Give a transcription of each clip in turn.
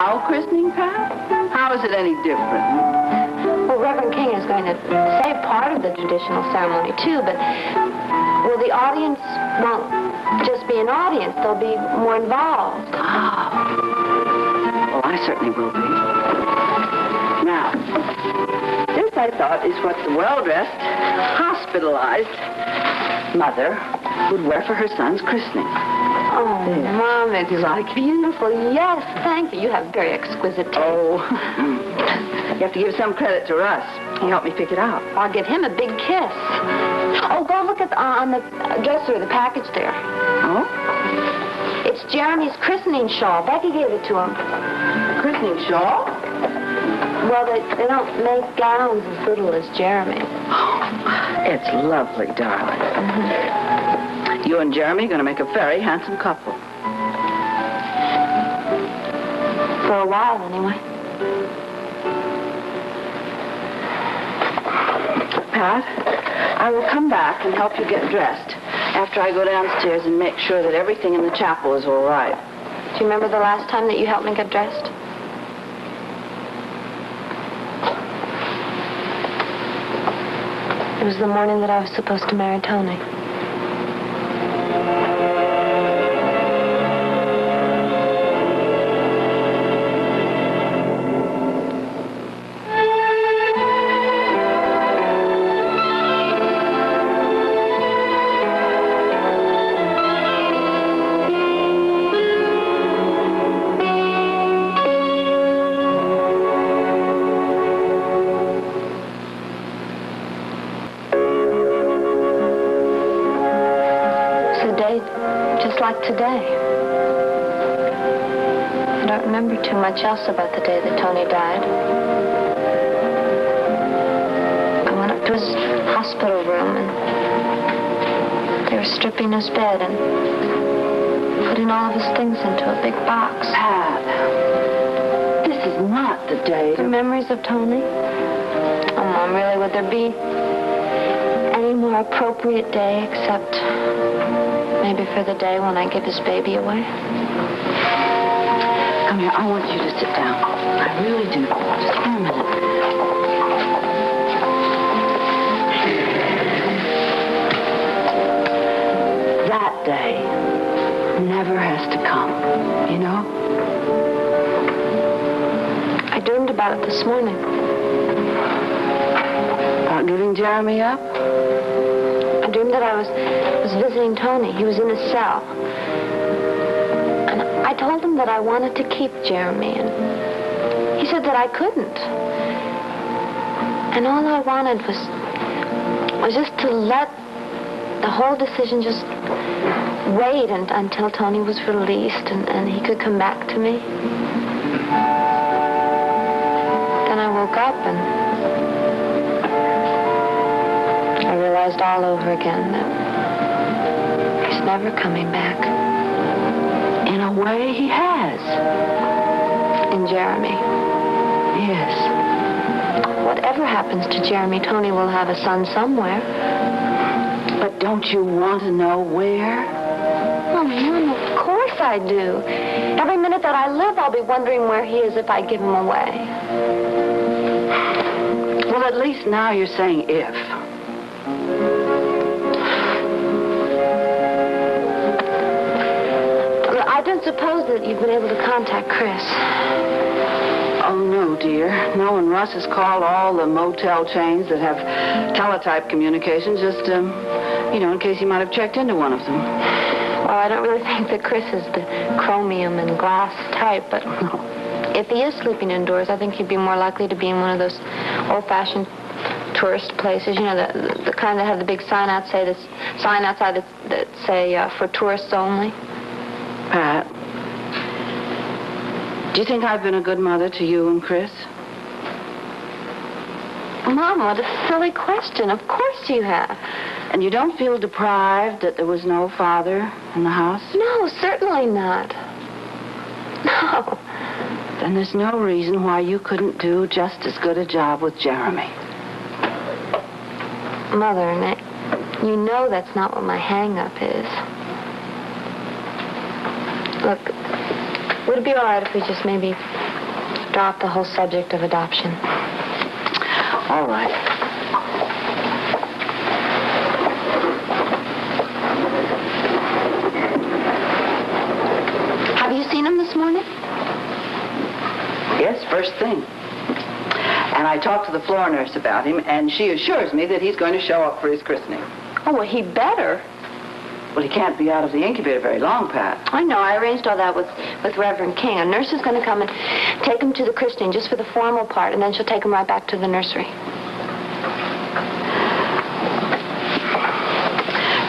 Our christening, Pat? How is it any different? Well, Reverend King is going to say part of the traditional ceremony, too, but, well, the audience won't just be an audience. They'll be more involved. Oh. Well, I certainly will be. Now, this, I thought, is what the well-dressed, hospitalized mother would wear for her son's christening. Oh, there. Mom, it's like beautiful. Yes, thank you. You have very exquisite taste. Oh, you have to give some credit to Russ. He helped me pick it out. I'll give him a big kiss. Oh, go look at on the dresser, the package there. Oh? It's Jeremy's christening shawl. Becky gave it to him. Christening shawl? Well, they don't make gowns as little as Jeremy. Oh, it's lovely, darling. Mm-hmm. You and Jeremy are going to make a very handsome couple. For a while, anyway. Pat, I will come back and help you get dressed after I go downstairs and make sure that everything in the chapel is all right. Do you remember the last time that you helped me get dressed? It was the morning that I was supposed to marry Tony. Today. I don't remember too much else about the day that Tony died. I went up to his hospital room and they were stripping his bed and putting all of his things into a big box. Pat, this is not the day. The memories of Tony? Oh, Mom, really, would there be any more appropriate day except maybe for the day when I give his baby away? Come here, I want you to sit down. I really do. Just for a minute. That day never has to come, you know? I dreamed about it this morning. About giving Jeremy up? I dreamed that I was visiting Tony. He was in his cell. And I told him that I wanted to keep Jeremy, and he said that I couldn't. And all I wanted was just to let the whole decision just wait until Tony was released and he could come back to me. Then I woke up and I realized all over again that he's never coming back. In a way, he has. In Jeremy. Yes. Whatever happens to Jeremy, Tony will have a son somewhere. But don't you want to know where? Oh, Mom, of course I do. Every minute that I live, I'll be wondering where he is if I give him away. Well, at least now you're saying if. I don't suppose that you've been able to contact Chris. Oh, no, dear. No, and Russ has called all the motel chains that have teletype communications just, in case he might have checked into one of them. Well, I don't really think that Chris is the chromium and glass type, but if he is sleeping indoors, I think he'd be more likely to be in one of those old-fashioned tourist places, the kind that have the big sign outside that say for tourists only. Pat, do you think I've been a good mother to you and Chris? Mom, what a silly question. Of course you have. And you don't feel deprived that there was no father in the house? No, certainly not. No. Then there's no reason why you couldn't do just as good a job with Jeremy. Mother, you know that's not what my hang-up is. Look, would it be all right if we just maybe drop the whole subject of adoption. All right. Have you seen him this morning? Yes, first thing. And I talked to the floor nurse about him, and she assures me that he's going to show up for his christening. Oh, well, he better. Well, he can't be out of the incubator very long, Pat. I know. I arranged all that with Reverend King. A nurse is going to come and take him to the christening just for the formal part, and then she'll take him right back to the nursery.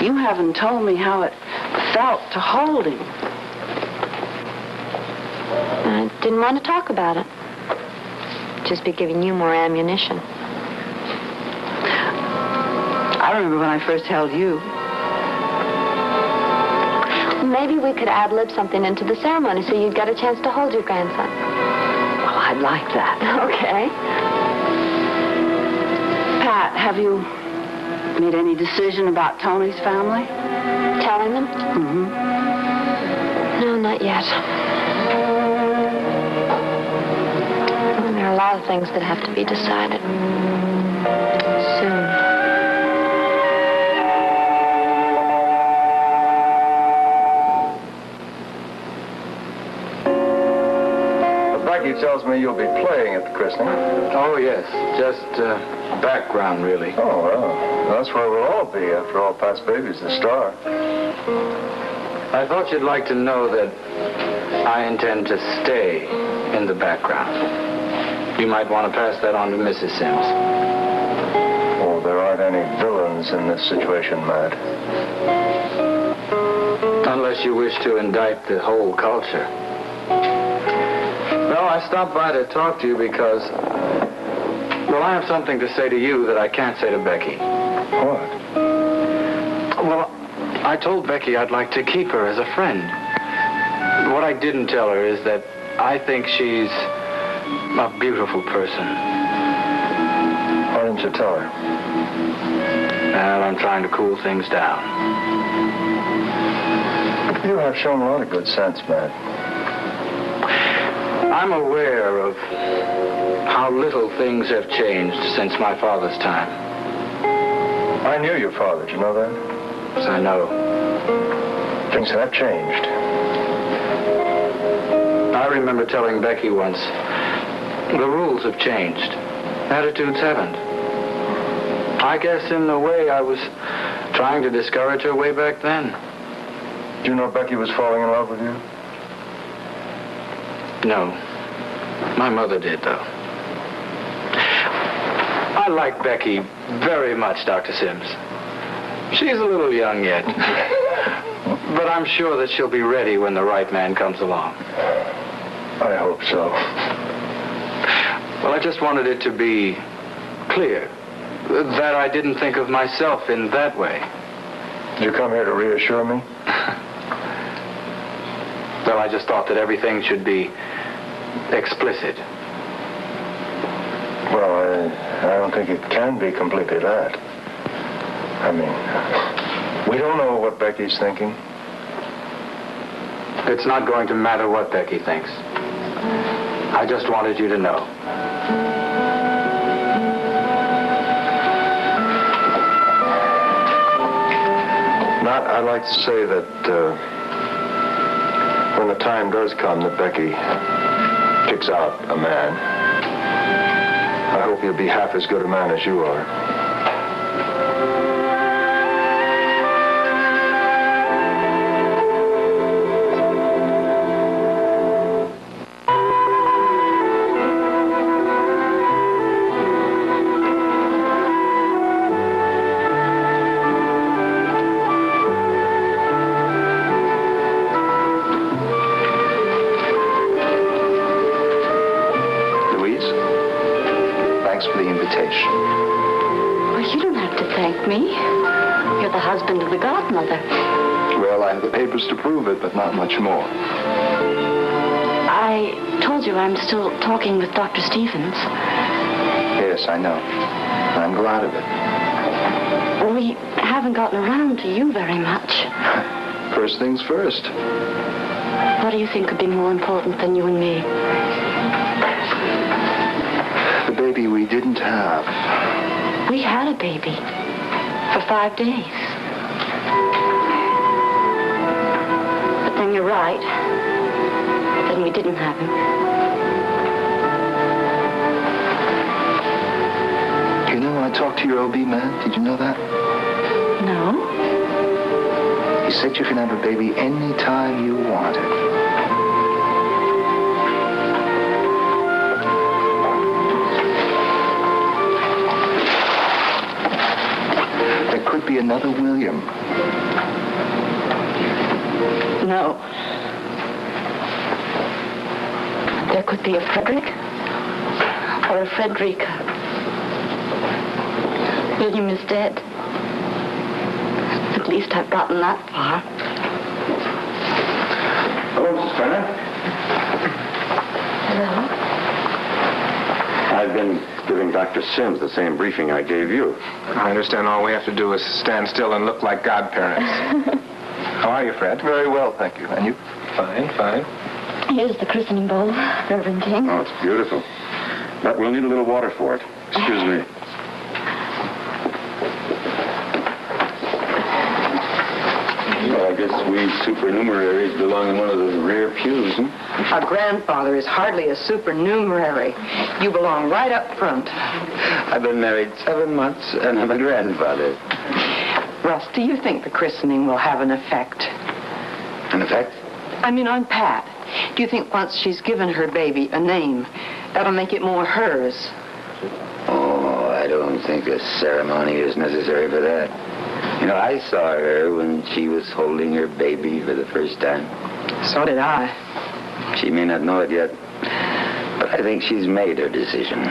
You haven't told me how it felt to hold him. I didn't want to talk about it. Just be giving you more ammunition. I remember when I first held you. Maybe we could ad-lib something into the ceremony so you'd get a chance to hold your grandson. Well, I'd like that. Okay. Pat, have you made any decision about Tony's family? Telling them? Mm-hmm. No, not yet. There are a lot of things that have to be decided. Soon. Becky tells me you'll be playing at the christening. Oh, yes. Just background, really. Oh, well, that's where we'll all be. After all, Pat's baby's the star. I thought you'd like to know that I intend to stay in the background. You might want to pass that on to Mrs. Sims. Oh, there aren't any villains in this situation, Matt. Unless you wish to indict the whole culture. No, I stopped by to talk to you because, well, I have something to say to you that I can't say to Becky. What? Well, I told Becky I'd like to keep her as a friend. What I didn't tell her is that I think she's a beautiful person. Why didn't you tell her? Well, I'm trying to cool things down. You have shown a lot of good sense, Matt. I'm aware of how little things have changed since my father's time. I knew your father. Did you know that? Yes, I know. Things have changed. I remember telling Becky once, the rules have changed. Attitudes haven't. I guess in a way I was trying to discourage her way back then. Did you know Becky was falling in love with you? No. My mother did, though. I like Becky very much, Dr. Sims. She's a little young yet. But I'm sure that she'll be ready when the right man comes along. I hope so. Well, I just wanted it to be clear that I didn't think of myself in that way. Did you come here to reassure me? Well, I just thought that everything should be explicit. Well, I don't think it can be completely that. I mean, we don't know what Becky's thinking. It's not going to matter what Becky thinks. I just wanted you to know. Matt, I'd like to say that when the time does come that Becky kicks out a man, I hope you'll be half as good a man as you are. Husband of the godmother. Well, I have the papers to prove it, but not much more. I told you I'm still talking with Dr. Stevens. Yes, I know. I'm glad of it. We haven't gotten around to you very much. First things first. What do you think could be more important than you and me? baby we didn't have. We had a baby for 5 days. But then you're right. Then we didn't have him. You know, I talked to your OB man. Did you know that? No. He said you can have a baby anytime you want it. There could be another William. No. There could be a Frederick or a Frederica. William is dead. At least I've gotten that far. Hello, Mrs. Turner. Hello? I've been giving Dr. Sims the same briefing I gave you. I understand all we have to do is stand still and look like godparents. How are you, Fred? Very well, thank you. And you? Fine, fine. Here's the christening bowl, Reverend King. Oh, it's beautiful. But we'll need a little water for it. Excuse me. Well, I guess we supernumeraries belong in one of the rear pews, huh? Our grandfather is hardly a supernumerary. You belong right up front. I've been married 7 months, and I'm a grandfather. Russ, do you think the christening will have an effect? An effect? I mean, on Pat. Do you think once she's given her baby a name, that'll make it more hers? Oh, I don't think a ceremony is necessary for that. You know, I saw her when she was holding her baby for the first time. So did I. She may not know it yet, but I think she's made her decision.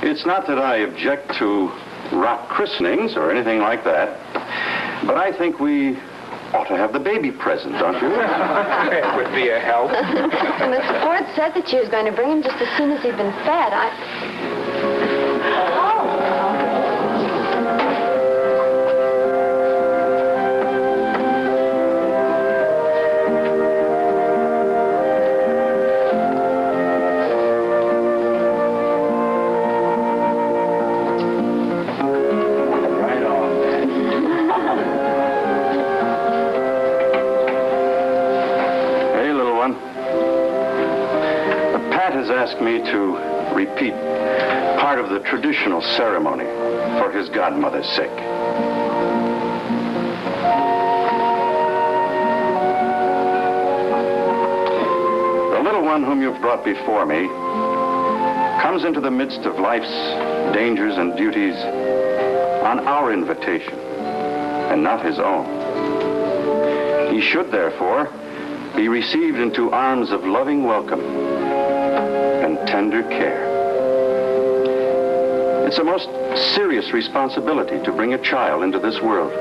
It's not that I object to rock christenings or anything like that, but I think we ought to have the baby present, don't you? It would be a help. Miss Ford said that she was going to bring him just as soon as he'd been fed. Asked me to repeat part of the traditional ceremony for his godmother's sake. The little one whom you've brought before me comes into the midst of life's dangers and duties on our invitation and not his own. He should, therefore, be received into arms of loving welcome and tender care. It's a most serious responsibility to bring a child into this world.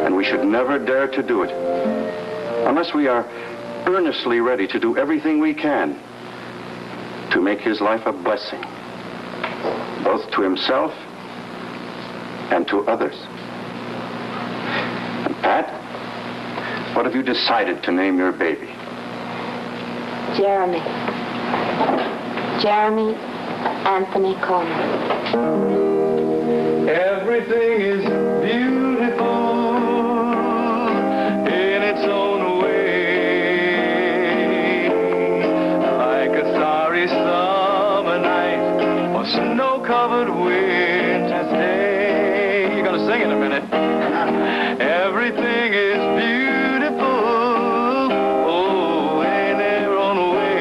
And we should never dare to do it unless we are earnestly ready to do everything we can to make his life a blessing, both to himself and to others. And Pat, what have you decided to name your baby? Jeremy. Jeremy Anthony Coleman. Everything is beautiful in its own way, like a starry summer night or snow-covered winter's day. You're gonna sing in a minute. Everything is beautiful, oh, in their own way.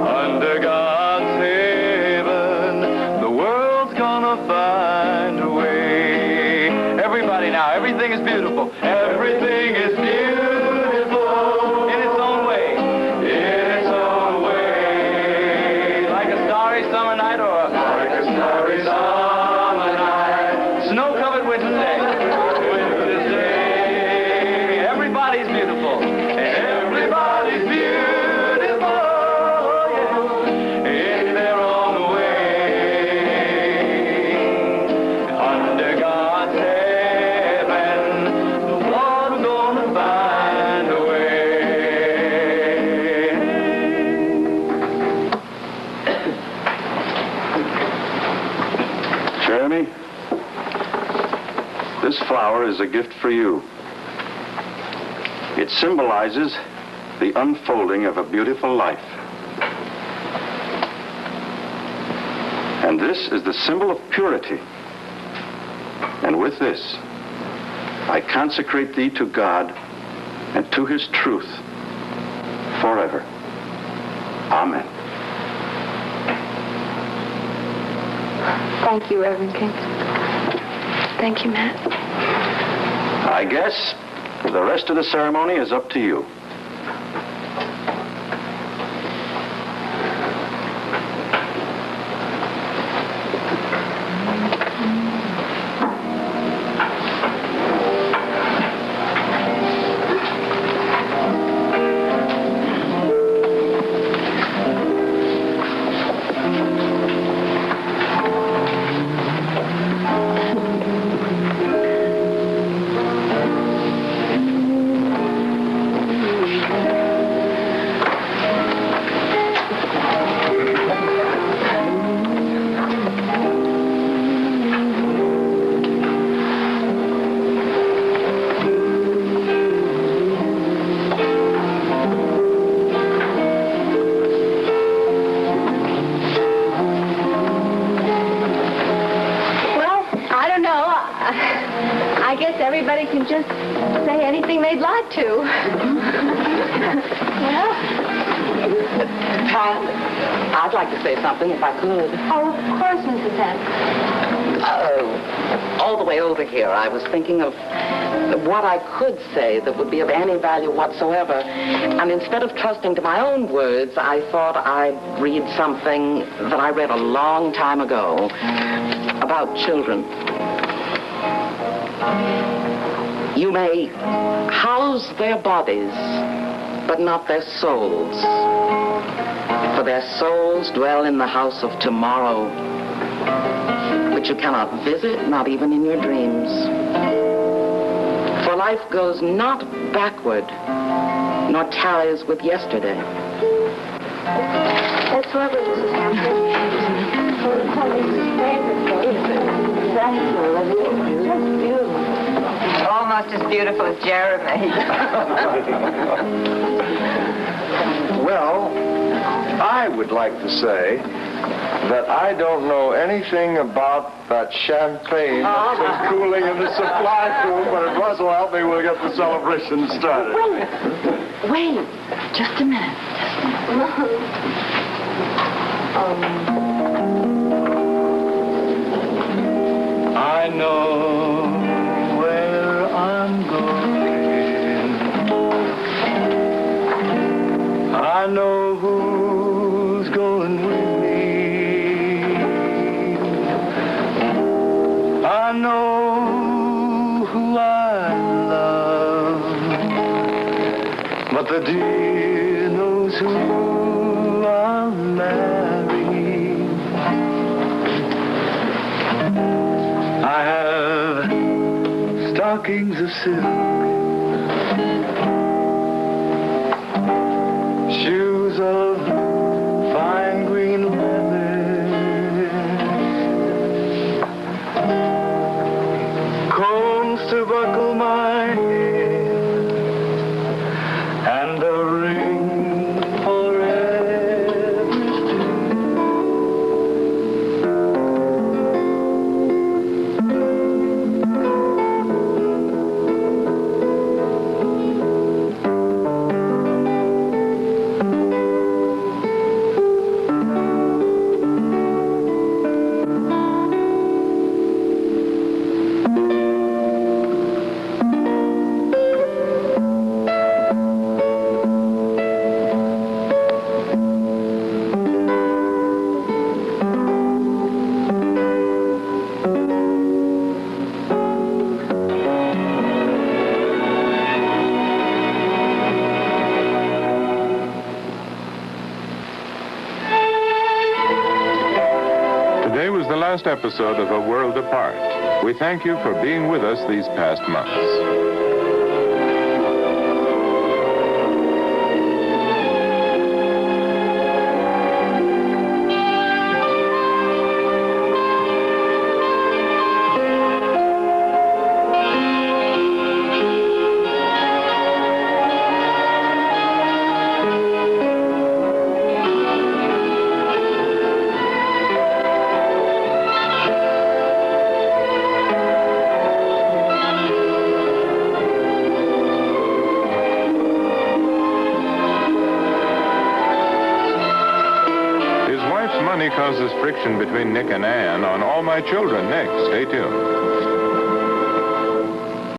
Under God's heaven, the world's gonna find a way. Everybody now, everything is beautiful. Everything is beautiful in its own way. In its own way. Like a starry summer night or like a starry summer night. Snow-covered winter's day. Winter's day. Everybody's beautiful. Everybody's beautiful, yeah, in their own way. Under God's heaven, the Lord's gonna find a way. Jeremy, this flower is a gift for you. It symbolizes the unfolding of a beautiful life. And this is the symbol of purity. And with this, I consecrate thee to God and to his truth forever. Amen. Thank you, Reverend King. Thank you, Matt. I guess the rest of the ceremony is up to you. I guess everybody can just say anything they'd like to. Well, Pat, I'd like to say something if I could. oh, of course, Mrs. Hampton. All the way over here, I was thinking of what I could say that would be of any value whatsoever. And instead of trusting to my own words, I thought I'd read something that I read a long time ago about children. You may house their bodies, but not their souls. For their souls dwell in the house of tomorrow, which you cannot visit, not even in your dreams. For life goes not backward, nor tarries with yesterday. That's lovely, Mrs. Hampton. Thank you, Olivia. Just beautiful. Almost as beautiful as Jeremy. Well, I would like to say that I don't know anything about that champagne that's cooling in the supply room, but if Russell will help me, we'll get the celebration started. Wait, just a minute. I know where I'm going. I know who's going with me. stockings of silk, shoes of fine green leather, combs to buckle my hair, and a ring for every step. Today was the last episode of A World Apart. We thank you for being with us these past months. Money causes friction between Nick and Ann on All My Children next. Stay tuned.